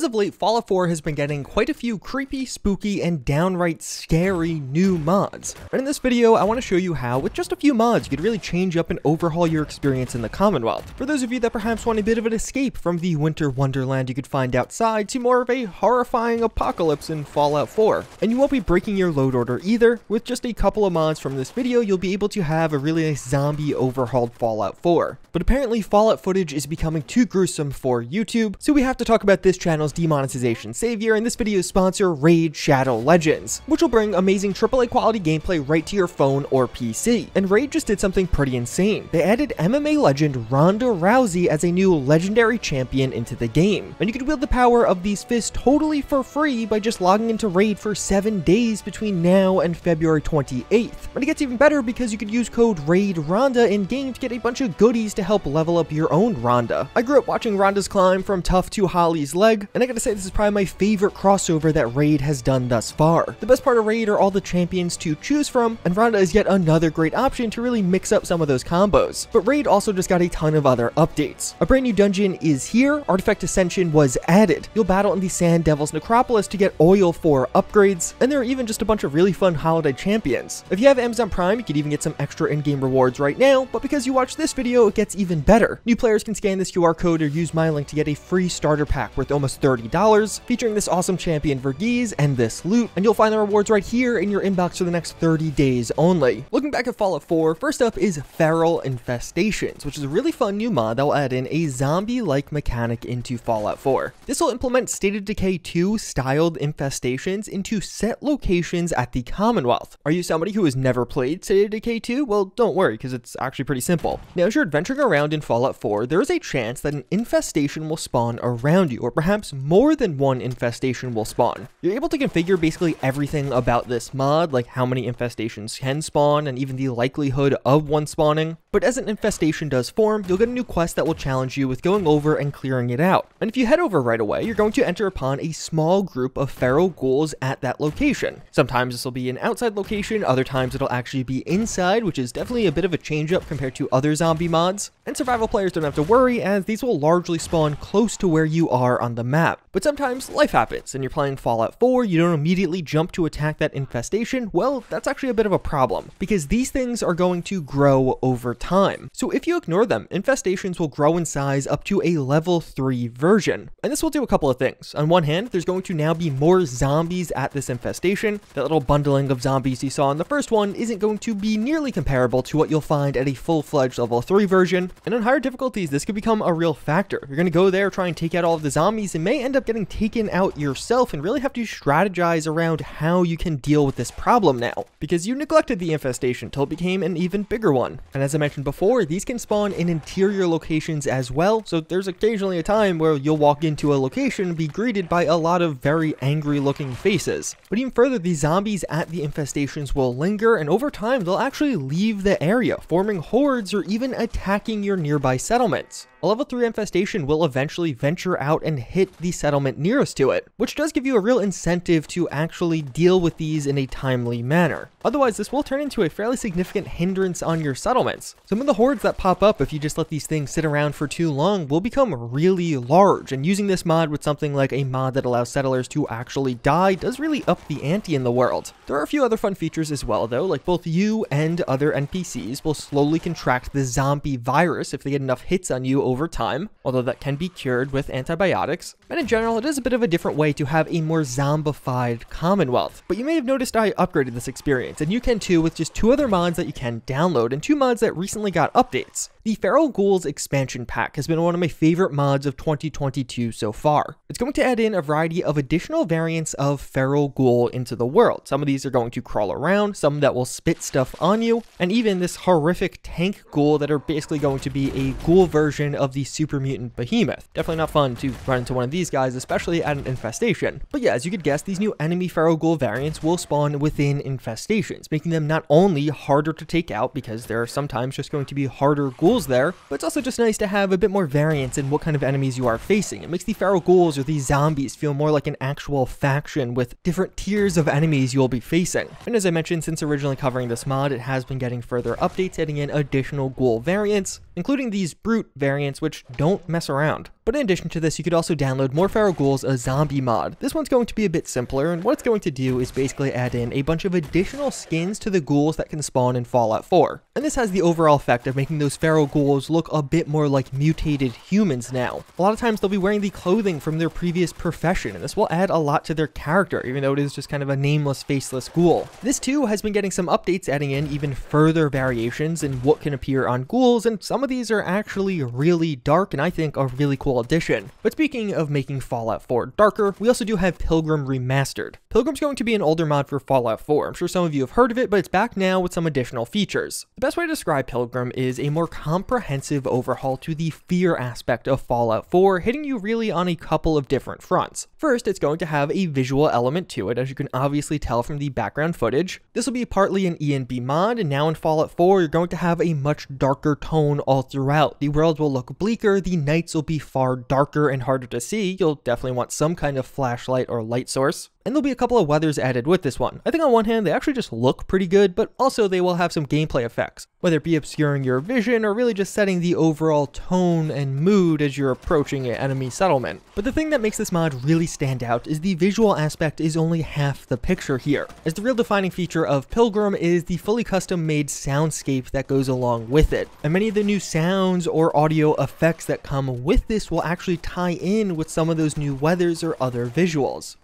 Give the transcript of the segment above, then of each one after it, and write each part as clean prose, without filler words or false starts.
As of late, Fallout 4 has been getting quite a few creepy, spooky, and downright scary new mods. And in this video, I want to show you how, with just a few mods, you could really change up and overhaul your experience in the Commonwealth. For those of you that perhaps want a bit of an escape from the winter wonderland you could find outside to more of a horrifying apocalypse in Fallout 4. And you won't be breaking your load order either. With just a couple of mods from this video, you'll be able to have a really nice zombie overhauled Fallout 4. But apparently Fallout footage is becoming too gruesome for YouTube, so we have to talk about this channel's demonetization savior and this video's sponsor, Raid Shadow Legends, which will bring amazing AAA quality gameplay right to your phone or PC. And Raid just did something pretty insane. They added MMA legend Ronda Rousey as a new legendary champion into the game, and you could wield the power of these fists totally for free by just logging into Raid for 7 days between now and February 28th. And it gets even better because you could use code RAIDRONDA in game to get a bunch of goodies to help level up your own Ronda. I grew up watching Ronda's climb from Tough to Holly's leg, and I gotta say this is probably my favorite crossover that Raid has done thus far. The best part of Raid are all the champions to choose from, and Ronda is yet another great option to really mix up some of those combos. But Raid also just got a ton of other updates. A brand new dungeon is here, Artifact Ascension was added. You'll battle in the Sand Devil's Necropolis to get oil for upgrades, and there are even just a bunch of really fun holiday champions. If you have Amazon Prime, you could even get some extra in-game rewards right now, but because you watch this video, it gets even better. New players can scan this QR code or use my link to get a free starter pack worth almost $30, featuring this awesome champion Verghese and this loot, and you'll find the rewards right here in your inbox for the next 30 days only. Looking back at Fallout 4, first up is Feral Infestations, which is a really fun new mod that will add in a zombie-like mechanic into Fallout 4. This will implement State of Decay 2 styled infestations into set locations at the Commonwealth. Are you somebody who has never played State of Decay 2? Well, don't worry, because it's actually pretty simple. Now, as you're adventuring around in Fallout 4, there is a chance that an infestation will spawn around you, or perhaps more than one infestation will spawn. You're able to configure basically everything about this mod, like how many infestations can spawn, and even the likelihood of one spawning. But as an infestation does form, you'll get a new quest that will challenge you with going over and clearing it out. And if you head over right away, you're going to enter upon a small group of feral ghouls at that location. Sometimes this will be an outside location, other times it'll actually be inside, which is definitely a bit of a change up compared to other zombie mods. And survival players don't have to worry, as these will largely spawn close to where you are on the map. But sometimes life happens, and you're playing Fallout 4, you don't immediately jump to attack that infestation. Well, that's actually a bit of a problem, because these things are going to grow over time. So if you ignore them, infestations will grow in size up to a level 3 version. And this will do a couple of things. On one hand, there's going to now be more zombies at this infestation. That little bundling of zombies you saw in the first one isn't going to be nearly comparable to what you'll find at a full-fledged level 3 version. And on higher difficulties, this could become a real factor. You're going to go there, try and take out all of the zombies, and may end up getting taken out yourself and really have to strategize around how you can deal with this problem now, because you neglected the infestation till it became an even bigger one. And as I mentioned before, these can spawn in interior locations as well, so there's occasionally a time where you'll walk into a location and be greeted by a lot of very angry looking faces. But even further, the zombies at the infestations will linger, and over time they'll actually leave the area, forming hordes or even attacking your nearby settlements. A level 3 infestation will eventually venture out and hit the settlement nearest to it, which does give you a real incentive to actually deal with these in a timely manner. Otherwise, this will turn into a fairly significant hindrance on your settlements. Some of the hordes that pop up if you just let these things sit around for too long will become really large, and using this mod with something like a mod that allows settlers to actually die does really up the ante in the world. There are a few other fun features as well though, like both you and other NPCs will slowly contract the zombie virus if they get enough hits on you over time, although that can be cured with antibiotics. And in general, it is a bit of a different way to have a more zombified Commonwealth. But you may have noticed I upgraded this experience, and you can too with just 2 other mods that you can download, and 2 mods that recently got updates. The Feral Ghouls expansion pack has been one of my favorite mods of 2022 so far. It's going to add in a variety of additional variants of Feral Ghoul into the world. Some of these are going to crawl around, some that will spit stuff on you, and even this horrific tank ghoul that are basically going to be a ghoul version of the super mutant behemoth. Definitely not fun to run into one of these guys, especially at an infestation. But yeah, as you could guess, these new enemy Feral Ghoul variants will spawn within infestations, making them not only harder to take out, because there are sometimes just going to be harder ghouls there, but it's also just nice to have a bit more variance in what kind of enemies you are facing. It makes the feral ghouls or these zombies feel more like an actual faction with different tiers of enemies you'll be facing. And as I mentioned, since originally covering this mod, it has been getting further updates, adding in additional ghoul variants. including these brute variants which don't mess around. But in addition to this, you could also download More Feral Ghouls, a zombie mod. This one's going to be a bit simpler, and what it's going to do is basically add in a bunch of additional skins to the ghouls that can spawn in Fallout 4. And this has the overall effect of making those feral ghouls look a bit more like mutated humans now. A lot of times they'll be wearing the clothing from their previous profession, and this will add a lot to their character, even though it is just kind of a nameless, faceless ghoul. This too has been getting some updates, adding in even further variations in what can appear on ghouls, and some of these are actually really dark and I think a really cool addition. But speaking of making Fallout 4 darker, we also do have Pilgrim Remastered. Pilgrim's going to be an older mod for Fallout 4. I'm sure some of you have heard of it, but it's back now with some additional features. The best way to describe Pilgrim is a more comprehensive overhaul to the fear aspect of Fallout 4, hitting you really on a couple of different fronts. First, it's going to have a visual element to it, as you can obviously tell from the background footage. This will be partly an E&B mod, and now in Fallout 4, you're going to have a much darker tone all throughout. The world will look bleaker, the nights will be far darker and harder to see. You'll definitely want some kind of flashlight or light source. And there'll be a couple of weathers added with this one. I think on one hand, they actually just look pretty good, but also they will have some gameplay effects, whether it be obscuring your vision or really just setting the overall tone and mood as you're approaching an enemy settlement. But the thing that makes this mod really stand out is the visual aspect is only half the picture here, as the real defining feature of Pilgrim is the fully custom made soundscape that goes along with it. And many of the new sounds or audio effects that come with this will actually tie in with some of those new weathers or other visuals.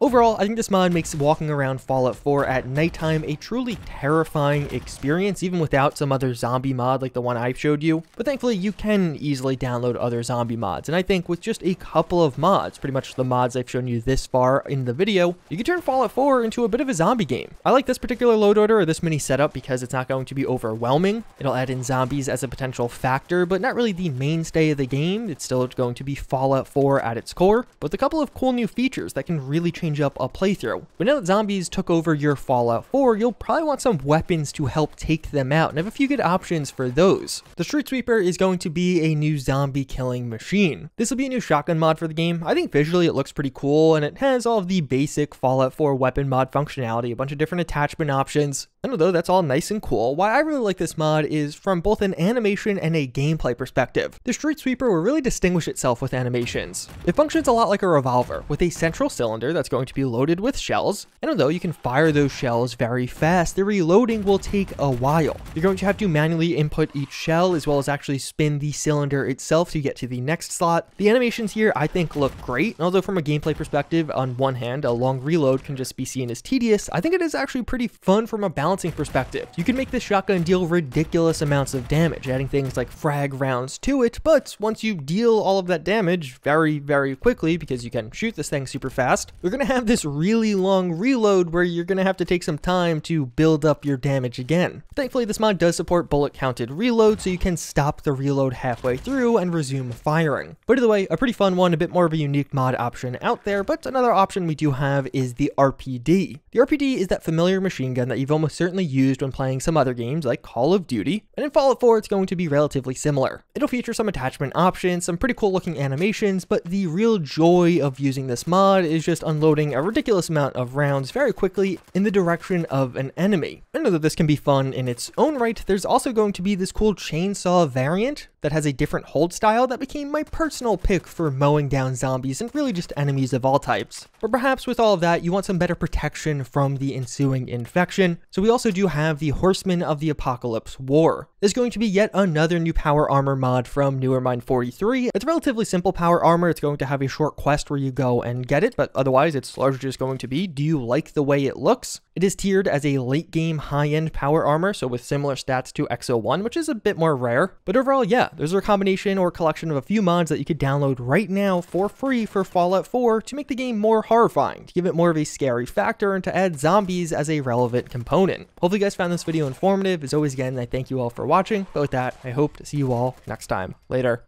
Overall, I think this mod makes walking around Fallout 4 at nighttime a truly terrifying experience, even without some other zombie mod like the one I showed you. But thankfully, you can easily download other zombie mods, and I think with just a couple of mods, pretty much the mods I've shown you this far in the video, you can turn Fallout 4 into a bit of a zombie game. I like this particular load order or this mini setup because it's not going to be overwhelming. It'll add in zombies as a potential factor, but not really the mainstay of the game. It's still going to be Fallout 4 at its core, but with a couple of cool new features that can really change up a playthrough. But now that zombies took over your Fallout 4, you'll probably want some weapons to help take them out, and have a few good options for those. The STREETSWEEPER is going to be a new zombie killing machine. This will be a new shotgun mod for the game. I think visually it looks pretty cool, and it has all of the basic Fallout 4 weapon mod functionality, a bunch of different attachment options. And although that's all nice and cool, why I really like this mod is from both an animation and a gameplay perspective. The STREETSWEEPER will really distinguish itself with animations. It functions a lot like a revolver, with a central cylinder that's going to be loaded with shells, and although you can fire those shells very fast, the reloading will take a while. You're going to have to manually input each shell as well as actually spin the cylinder itself to get to the next slot. The animations here I think look great, and although from a gameplay perspective, on one hand, a long reload can just be seen as tedious, I think it is actually pretty fun from a balancing perspective. You can make this shotgun deal ridiculous amounts of damage, adding things like frag rounds to it, but once you deal all of that damage very, very quickly, because you can shoot this thing super fast, you're going to have this really long reload where you're going to have to take some time to build up your damage again. Thankfully, this mod does support bullet counted reload, so you can stop the reload halfway through and resume firing. But either way, a pretty fun one, a bit more of a unique mod option out there, but another option we do have is the RPD. The RPD is that familiar machine gun that you've almost certainly used when playing some other games like Call of Duty, and in Fallout 4 it's going to be relatively similar. It'll feature some attachment options, some pretty cool looking animations, but the real joy of using this mod is just unloading a ridiculous amount of rounds very quickly in the direction of an enemy. I know that this can be fun in its own right. There's also going to be this cool chainsaw variant that has a different hold style that became my personal pick for mowing down zombies and really just enemies of all types. But perhaps with all of that, you want some better protection from the ensuing infection, so we also do have the Horseman of the Apocalypse War. There's going to be yet another new power armor mod from Newermind 43. It's relatively simple power armor. It's going to have a short quest where you go and get it, but otherwise it's largely just going to be, do you like the way it looks? It is tiered as a late game high-end power armor, so with similar stats to XO1, which is a bit more rare. But overall, yeah, there's a combination or collection of a few mods that you could download right now for free for Fallout 4 to make the game more horrifying, to give it more of a scary factor, and to add zombies as a relevant component. Hopefully you guys found this video informative. As always, again, I thank you all for watching. But with that, I hope to see you all next time. Later.